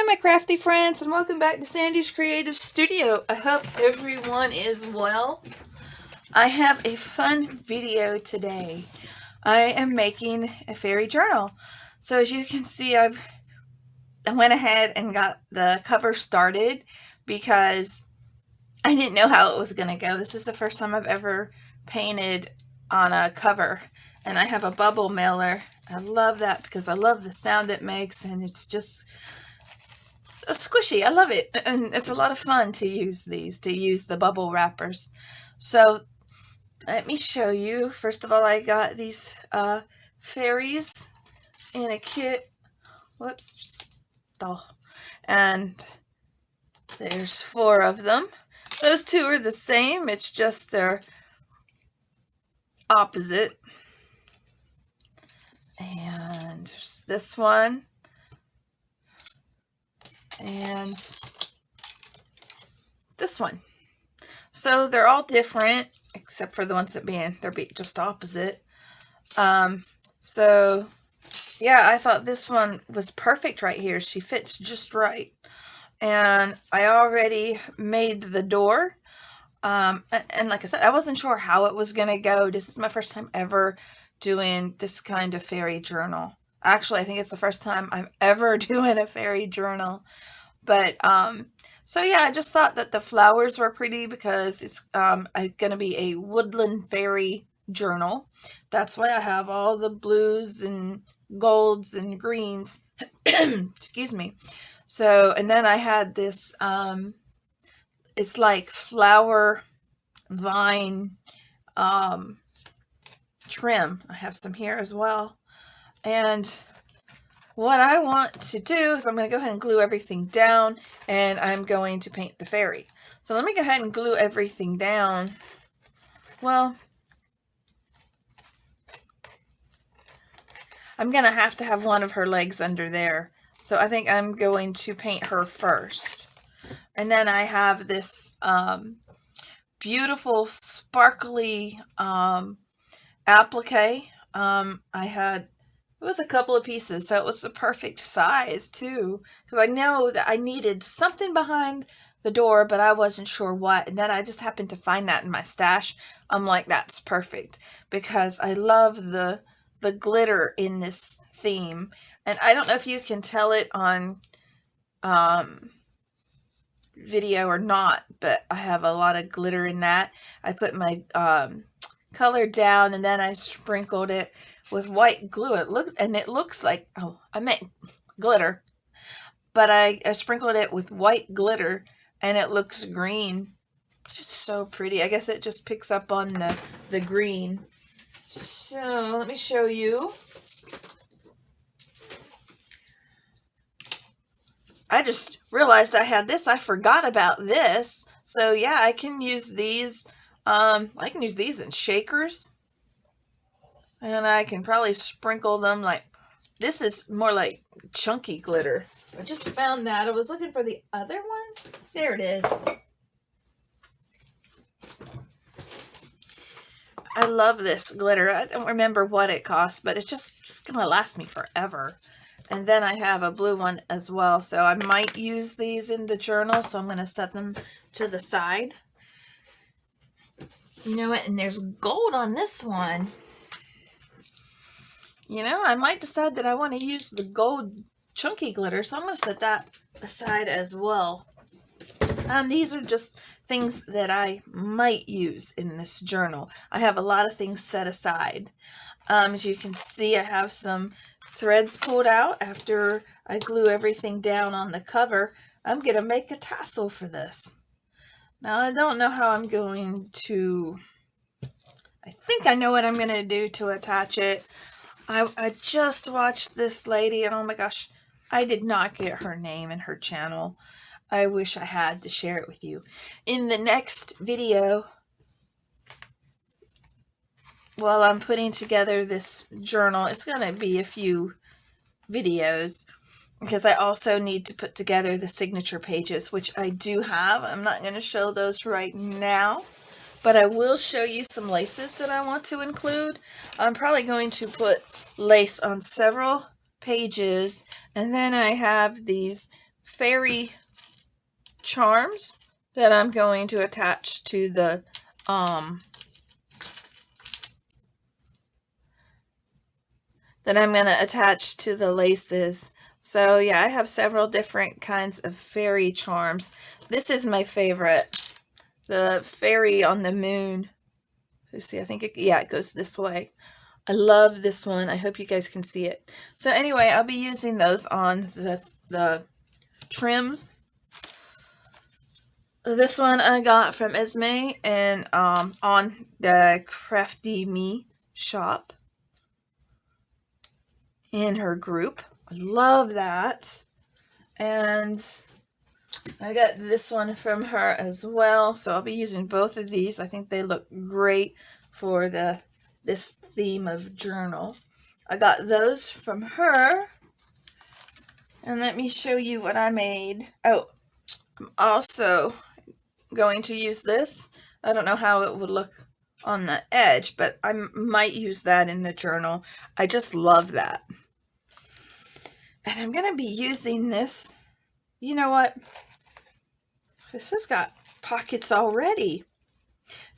Hi my crafty friends, and welcome back to Sandy's Creative Studio. I hope everyone is well. I have a fun video today. I am making a fairy journal. So as you can see, I went ahead and got the cover started because I didn't know how it was going to go. This is the first time I've ever painted on a cover, and I have a bubble mailer. I love that because I love the sound it makes, and it's just squishy. I love it, and it's a lot of fun to use the bubble wrappers. So let me show you. First of all, I got these fairies in a kit. Whoops. Oh. And there's 4 of them. Those 2 are the same. It's just they're opposite. And there's this one. And this one. So they're all different, except for the ones that they're just opposite. So yeah, I thought this one was perfect right here. She fits just right. And I already made the door. And like I said, I wasn't sure how it was going to go. This is my first time ever doing this kind of fairy journal. Actually, I think it's the first time I'm ever doing a fairy journal. But, so yeah, I just thought that the flowers were pretty because it's going to be a woodland fairy journal. That's why I have all the blues and golds and greens. Excuse me. So, and then I had this, it's like flower vine trim. I have some here as well. And what I want to do is I'm going to go ahead and glue everything down, and I'm going to paint the fairy. So let me go ahead and glue everything down. Well, I'm going to have one of her legs under there. So I think I'm going to paint her first. And then I have this beautiful sparkly applique. It was a couple of pieces, so it was the perfect size too, because I know that I needed something behind the door, but I wasn't sure what, and then I just happened to find that in my stash. I'm like, that's perfect, because I love the glitter in this theme, and I don't know if you can tell it on video or not, but I have a lot of glitter in that. I put my color down, and then I sprinkled it with white glue. It looks like, oh, I meant glitter, but I sprinkled it with white glitter, and it looks green. It's so pretty. I guess it just picks up on the green. So let me show you. I just realized I had this. I forgot about this. So yeah, I can use these. I can use these in shakers. And I can probably sprinkle them like, this is more like chunky glitter. I just found that. I was looking for the other one. There it is. I love this glitter. I don't remember what it cost, but it's just going to last me forever. And then I have a blue one as well. So I might use these in the journal. So I'm going to set them to the side. You know what? And there's gold on this one. You know, I might decide that I want to use the gold chunky glitter, so I'm going to set that aside as well. These are just things that I might use in this journal. I have a lot of things set aside. As you can see, I have some threads pulled out after I glue everything down on the cover. I'm going to make a tassel for this. Now, I don't know how I'm going to... I think I know what I'm going to do to attach it. I just watched this lady, and oh my gosh, I did not get her name and her channel. I wish I had to share it with you. In the next video, while I'm putting together this journal, it's going to be a few videos, because I also need to put together the signature pages, which I do have. I'm not going to show those right now, but I will show you some laces that I want to include. I'm probably going to put lace on several pages, and then I have these fairy charms that I'm going to attach to the laces. So yeah, I have several different kinds of fairy charms. This is my favorite, the fairy on the moon. Let's see, I think it goes this way. I love this one. I hope you guys can see it. So anyway, I'll be using those on the trims. This one I got from Esme and on the Crafty Me shop in her group. I love that. And I got this one from her as well. So I'll be using both of these. I think they look great for this theme of journal. I got those from her. And let me show you what I made. Oh, I'm also going to use this. I don't know how it would look on the edge, but I might use that in the journal. I just love that. And I'm going to be using this. You know what? This has got pockets already.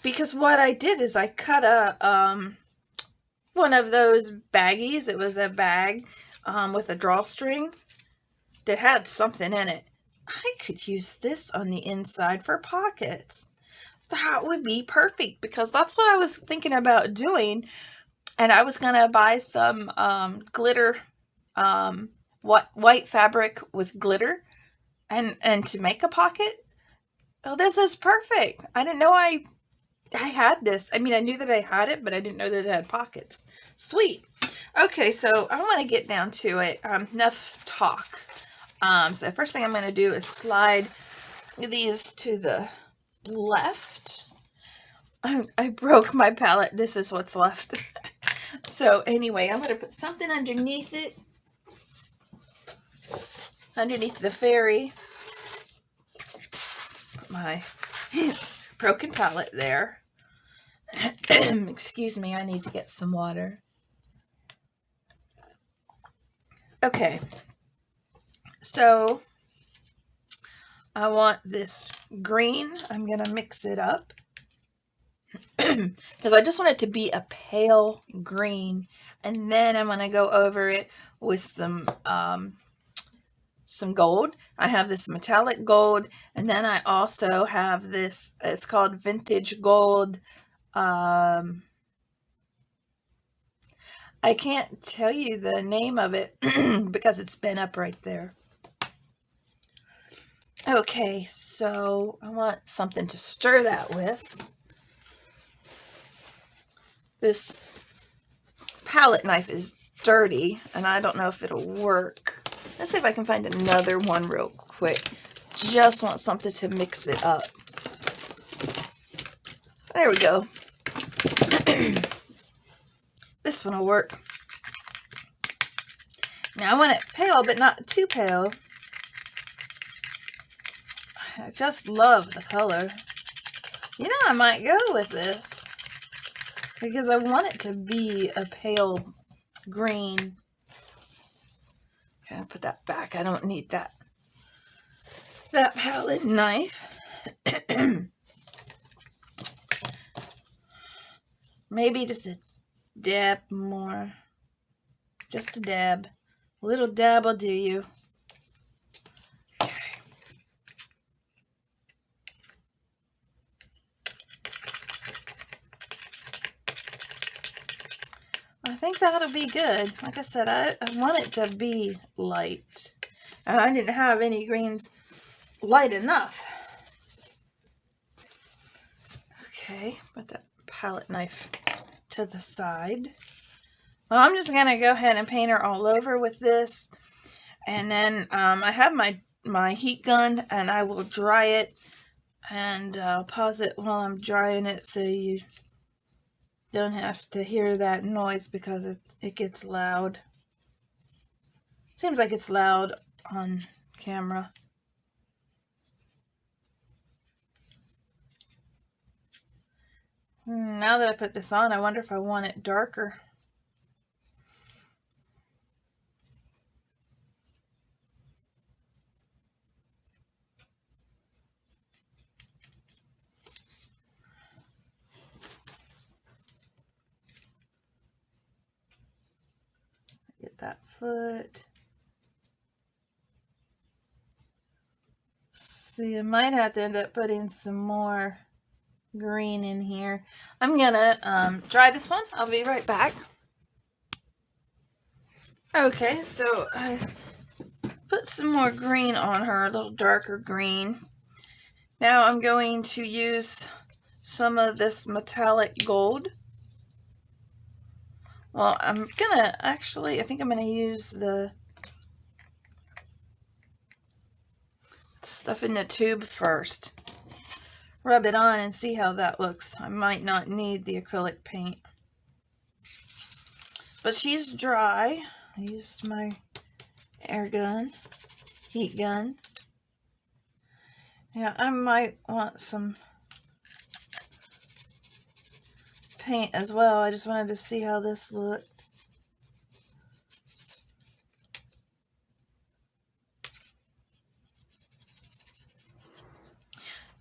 Because what I did is I cut a one of those baggies. It was a bag with a drawstring that had something in it. I could use this on the inside for pockets. That would be perfect because that's what I was thinking about doing. And I was going to buy some glitter, white fabric with glitter and to make a pocket. Oh, this is perfect. I didn't know I had this. I mean, I knew that I had it, but I didn't know that it had pockets. Sweet. Okay, so I want to get down to it. Enough talk. So the first thing I'm going to do is slide these to the left. I broke my palette. This is what's left. So anyway, I'm going to put something underneath it. Underneath the fairy. Put my broken palette there. Excuse me, I need to get some water. Okay. So I want this green. I'm going to mix it up because I just want it to be a pale green. And then I'm going to go over it with some gold. I have this metallic gold. And then I also have this, it's called Vintage Gold. I can't tell you the name of it because it's been up right there. Okay, so I want something to stir that with. This palette knife is dirty, and I don't know if it'll work. Let's see if I can find another one real quick. Just want something to mix it up. There we go. This one will work. Now I want it pale, but not too pale. I just love the color. You know, I might go with this because I want it to be a pale green. Okay, I'll put that back. I don't need that palette knife. Maybe just a dab more. Just a dab. A little dab will do you. Okay. I think that'll be good. Like I said, I want it to be light. And I didn't have any greens light enough. Okay, put that palette knife to the side. Well, I'm just going to go ahead and paint her all over with this. And then I have my heat gun, and I will dry it. And I'll pause it while I'm drying it so you don't have to hear that noise because it gets loud. Seems like it's loud on camera. Now that I put this on, I wonder if I want it darker. that foot. See, I might have to end up putting some more green in here. I'm gonna dry this one. I'll be right back. Okay, so I put some more green on her, a little darker green. Now I'm going to use some of this metallic gold. Well, I think I'm gonna use the stuff in the tube first. Rub it on and see how that looks. I might not need the acrylic paint. But she's dry. I used my air gun, heat gun. Yeah, I might want some paint as well. I just wanted to see how this looked.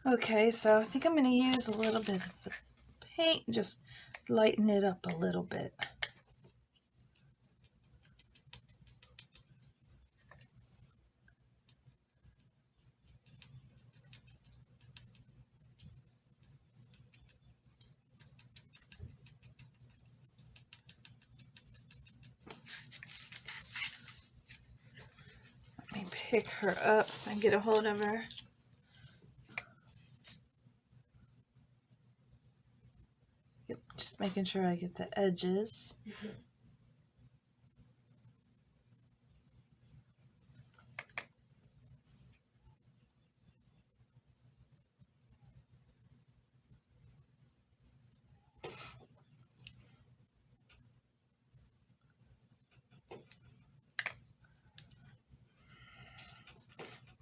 Okay, so I think I'm going to use a little bit of the paint, just lighten it up a little bit. Let me pick her up and get a hold of her. Yep, just making sure I get the edges.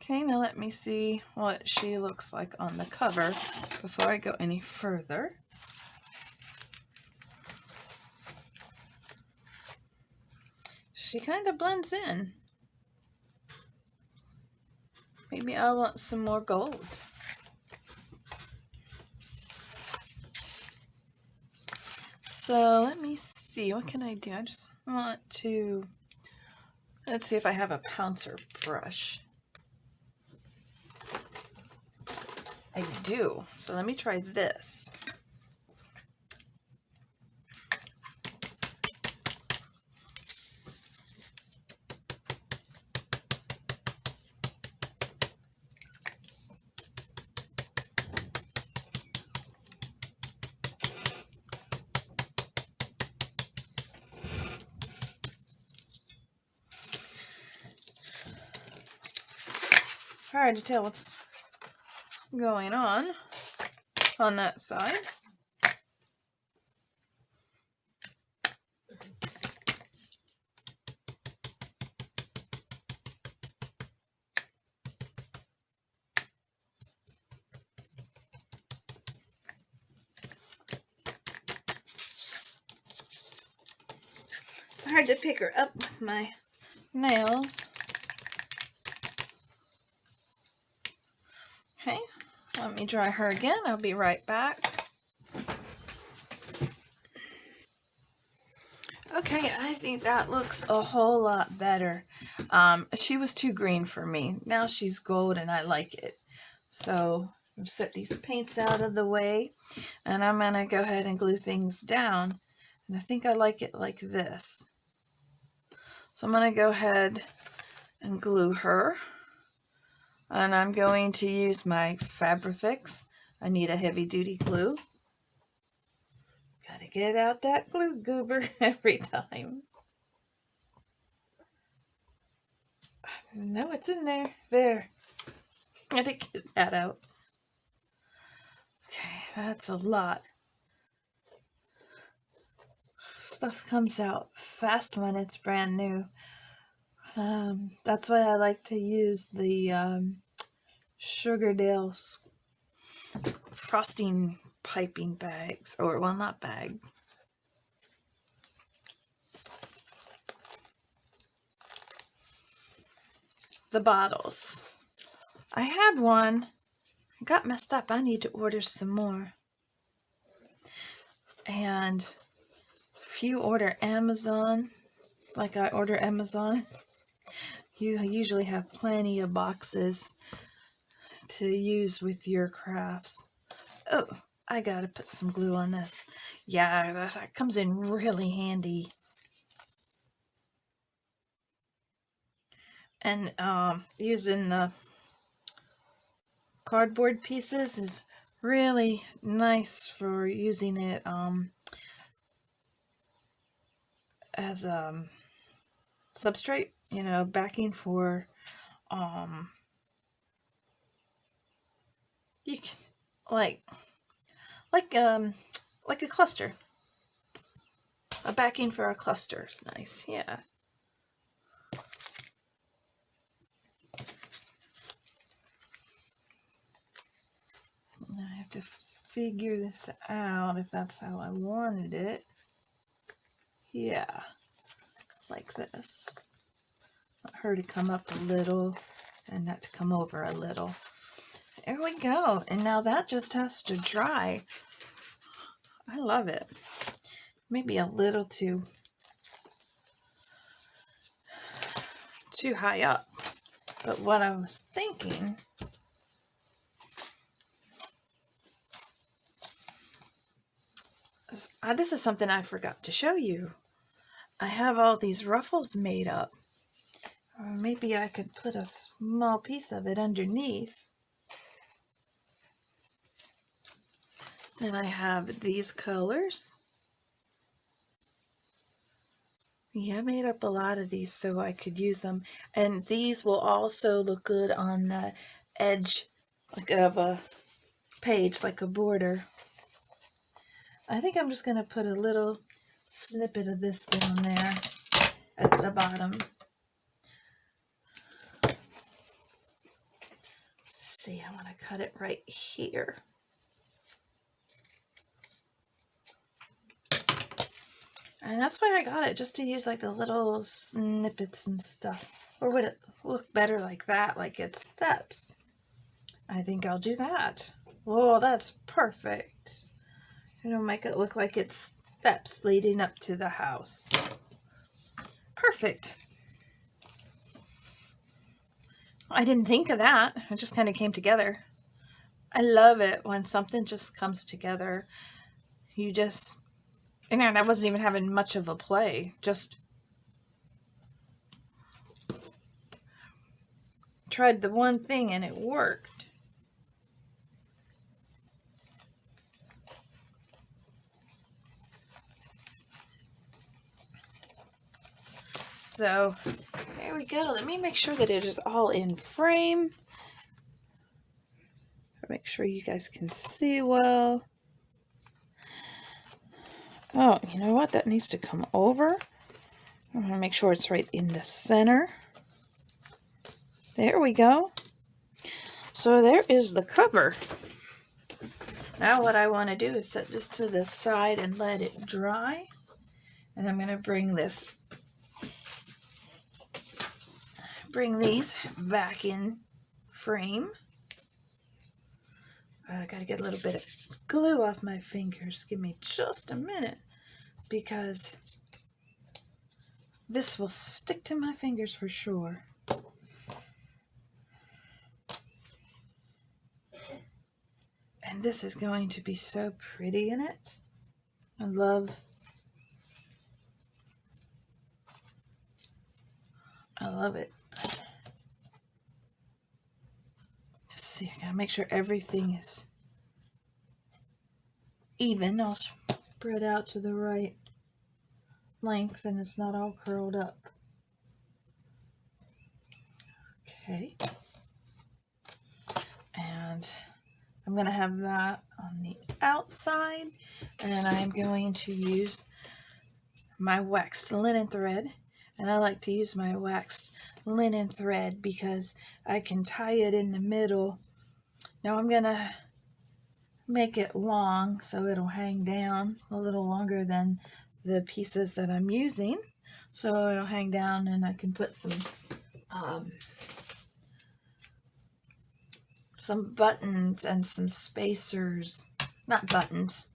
Okay, now let me see what she looks like on the cover before I go any further. She kind of blends in. Maybe I want some more gold. So let me see, what can I do? I just want to, let's see if I have a pouncer brush. I do. So let me try this. It's hard to tell what's going on that side. It's hard to pick her up with my nails. Okay, let me dry her again. I'll be right back. Okay, I think that looks a whole lot better. She was too green for me. Now she's gold and I like it. So I'll set these paints out of the way and I'm going to go ahead and glue things down. And I think I like it like this. So I'm going to go ahead and glue her. And I'm going to use my Fabrifix. I need a heavy duty glue. Gotta get out that glue goober every time. No, it's in there. There. I didn't get that out. Okay, that's a lot. Stuff comes out fast when it's brand new. That's why I like to use the Sugardale frosting piping bags, or well, not bag. The bottles. I had one. It got messed up. I need to order some more. And if you order Amazon, like I order Amazon, you usually have plenty of boxes to use with your crafts. Oh, I gotta put some glue on this. Yeah, that comes in really handy. And using the cardboard pieces is really nice for using it as a substrate, you know, backing for you can like like um like a cluster. A backing for a cluster is nice, yeah. I have to figure this out if that's how I wanted it. Yeah, like this. Want her to come up a little and that to come over a little. There we go. And now that just has to dry. I love it. Maybe a little too high up. But what I was thinking, this is something I forgot to show you. I have all these ruffles made up. Or maybe I could put a small piece of it underneath. Then I have these colors. Yeah, I made up a lot of these so I could use them. And these will also look good on the edge like of a page, like a border. I think I'm just going to put a little snippet of this down there at the bottom. Let's see, I want to cut it right here. And that's why I got it, just to use like the little snippets and stuff. Or would it look better like that, like it's steps? I think I'll do that. Oh, that's perfect. It'll make it look like it's steps leading up to the house. Perfect. I didn't think of that. It just kind of came together. I love it when something just comes together. You just, and I wasn't even having much of a play. Just tried the one thing and it worked. So there we go. Let me make sure that it is all in frame. Make sure you guys can see well. Oh, you know what? That needs to come over. I'm going to make sure it's right in the center. There we go. So there is the cover. Now what I want to do is set this to the side and let it dry. And I'm going to bring these back in frame. I got to get a little bit of glue off my fingers. Give me just a minute because this will stick to my fingers for sure. And this is going to be so pretty in it. I love it. Let's see, I gotta make sure everything is even. I'll spread out to the right length and it's not all curled up. Okay. And I'm going to have that on the outside, and I'm going to use my waxed linen thread, and I like to use my waxed linen thread because I can tie it in the middle. Now I'm going to make it long so it'll hang down a little longer than the pieces that I'm using, so it'll hang down and I can put some buttons and some spacers, not buttons,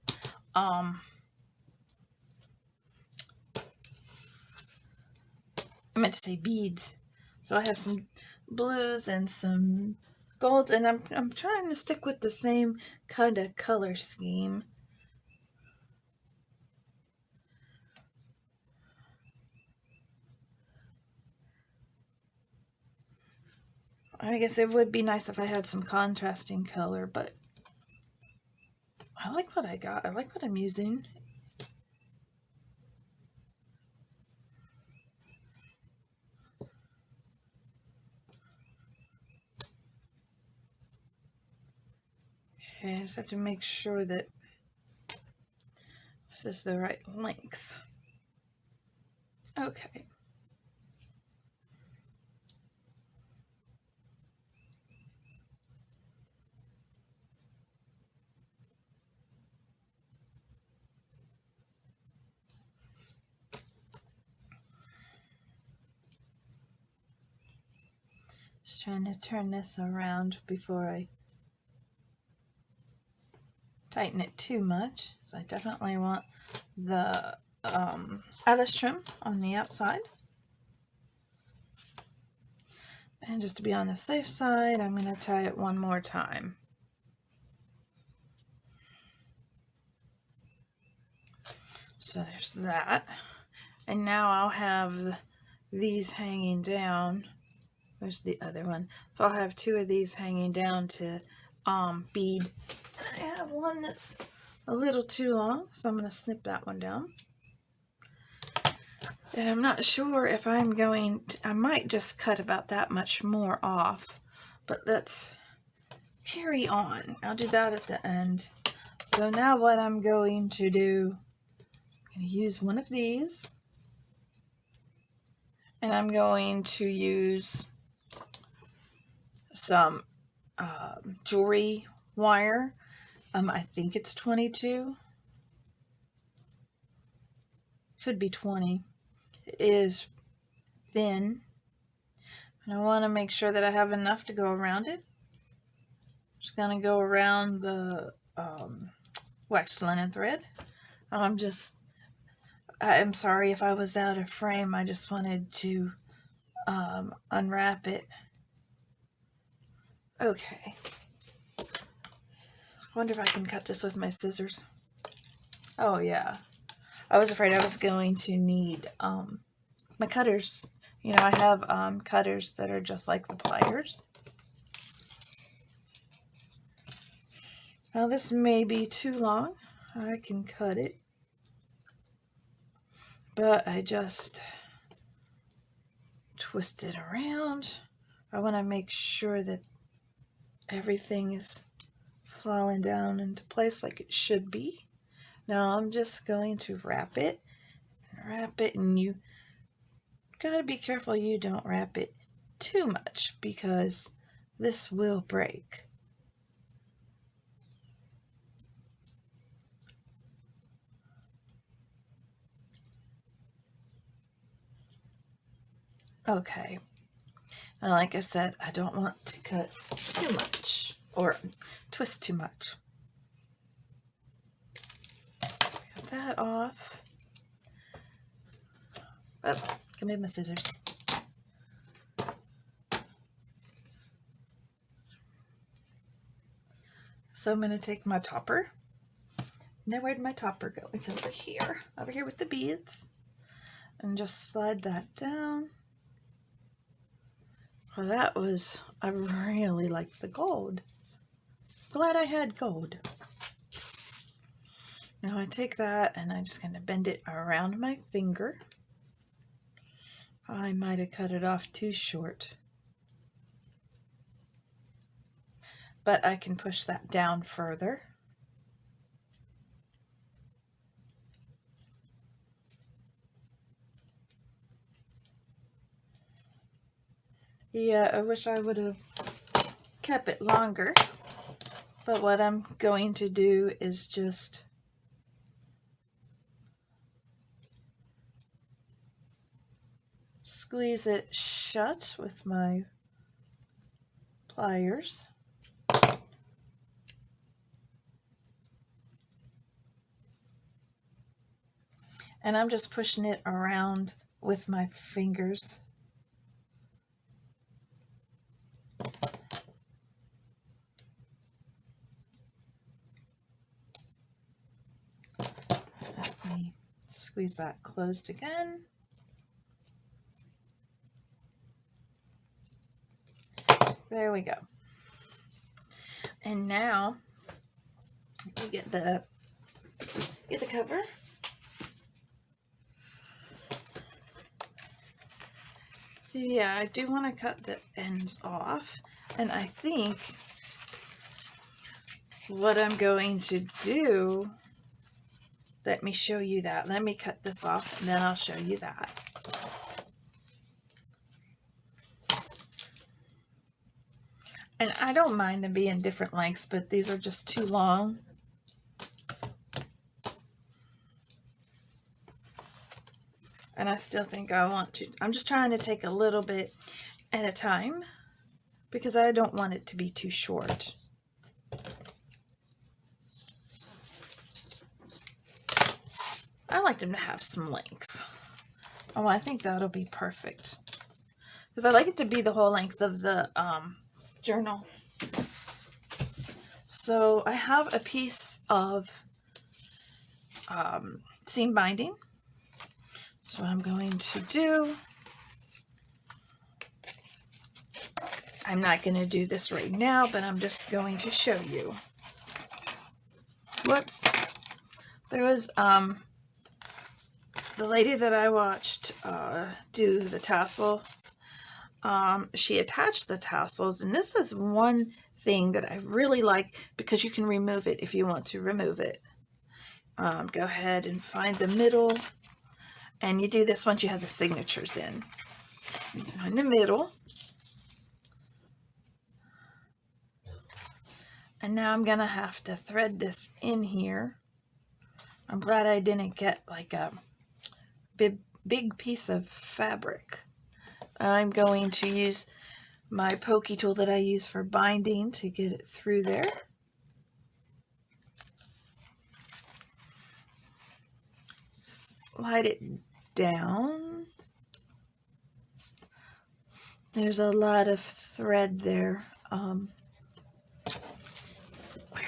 meant to say beads. So I have some blues and some golds, and I'm trying to stick with the same kind of color scheme. I guess it would be nice if I had some contrasting color, but I like what I got. I like what I'm using. Okay, I just have to make sure that this is the right length. Okay. Just trying to turn this around before I tighten it too much. So I definitely want the eyelash trim on the outside. And just to be on the safe side, I'm going to tie it one more time. So there's that. And now I'll have these hanging down. Where's the other one? So I'll have two of these hanging down to bead. I have one that's a little too long, so I'm going to snip that one down. And I'm not sure if I'm going to, I might just cut about that much more off, but let's carry on. I'll do that at the end. So now what I'm going to do, I'm going to use one of these, and I'm going to use some jewelry wire. I think it's 22. Could be 20. It is thin, and I want to make sure that I have enough to go around it. Just going to go around the waxed linen thread. I'm sorry if I was out of frame. I just wanted to unwrap it. Okay. I wonder if I can cut this with my scissors. Oh yeah. I was afraid I was going to need my cutters. You know, I have cutters that are just like the pliers. Now this may be too long. I can cut it. But I just twist it around. I want to make sure that everything is falling down into place like it should be. Now I'm just going to wrap it, and you gotta be careful you don't wrap it too much because this will break. Okay, and like I said, I don't want to cut too much or twist too much. Cut that off. Oh, give me my scissors. So I'm going to take my topper. Now where'd my topper go? It's over here with the beads. And just slide that down. Well, that was, I really like the gold. Glad I had gold. Now I take that and I'm just going to bend it around my finger. I might have cut it off too short. But I can push that down further. Yeah, I wish I would have kept it longer. But what I'm going to do is just squeeze it shut with my pliers. And I'm just pushing it around with my fingers Let me squeeze that closed again. There we go. And now we get the cover. Yeah, I do want to cut the ends off, and I think what I'm going to do, let me show you that. Let me cut this off and then I'll show you that. And I don't mind them being different lengths, but these are just too long. And I still think I want to. I'm just trying to take a little bit at a time because I don't want it to be too short. I like them to have some length. Oh, I think that'll be perfect because I like it to be the whole length of the journal. So I have a piece of seam binding. So what I'm going to do, I'm not going to do this right now, but I'm just going to show you. Whoops. There was the lady that I watched do the tassels. She attached the tassels, and this is one thing that I really like because you can remove it if you want to remove it. Go ahead and find the middle, and you do this once you have the signatures in. In the middle. And now I'm going to have to thread this in here. I'm glad I didn't get like a big piece of fabric. I'm going to use my pokey tool that I use for binding to get it through there. Slide it down. There's a lot of thread there. Where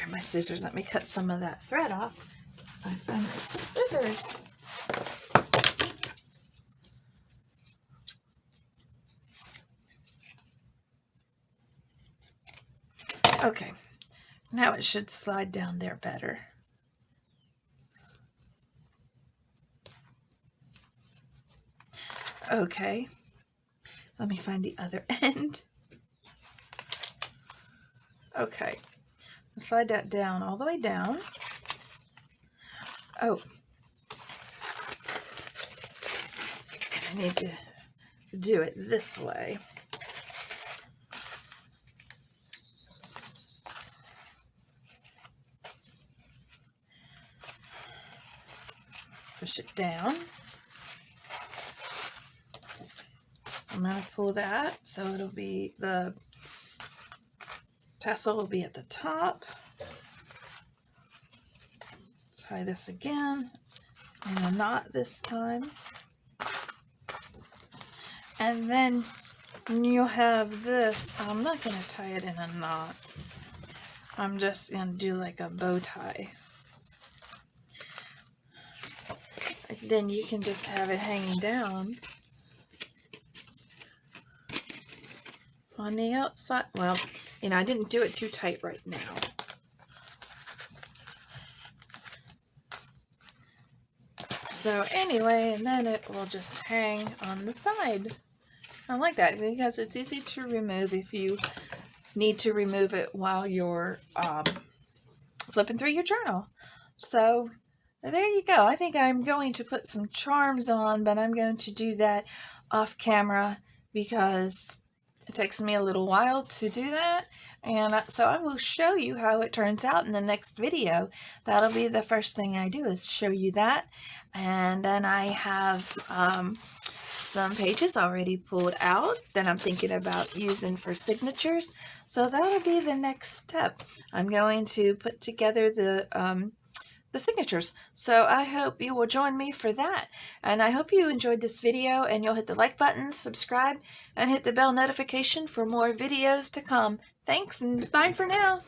are my scissors? Let me cut some of that thread off. I found the scissors. Okay, now it should slide down there better. Okay, let me find the other end. Okay, slide that down all the way down. Oh, I need to do it this way. Push it down. I'm going to pull that so it'll be, the tassel will be at the top. Tie this again in a knot this time. And then you'll have this. I'm not going to tie it in a knot. I'm just going to do like a bow tie. Then you can just have it hanging down on the outside. Well, you know, I didn't do it too tight right now. So anyway, and then it will just hang on the side. I like that because it's easy to remove if you need to remove it while you're flipping through your journal. So there you go. I think I'm going to put some charms on, but I'm going to do that off camera because it takes me a little while to do that. And so I will show you how it turns out in the next video. That'll be the first thing I do, is show you that. And then I have some pages already pulled out that I'm thinking about using for signatures. So that'll be the next step. I'm going to put together the the signatures. So I hope you will join me for that. And I hope you enjoyed this video, and you'll hit the like button, subscribe, and hit the bell notification for more videos to come. Thanks, and bye for now.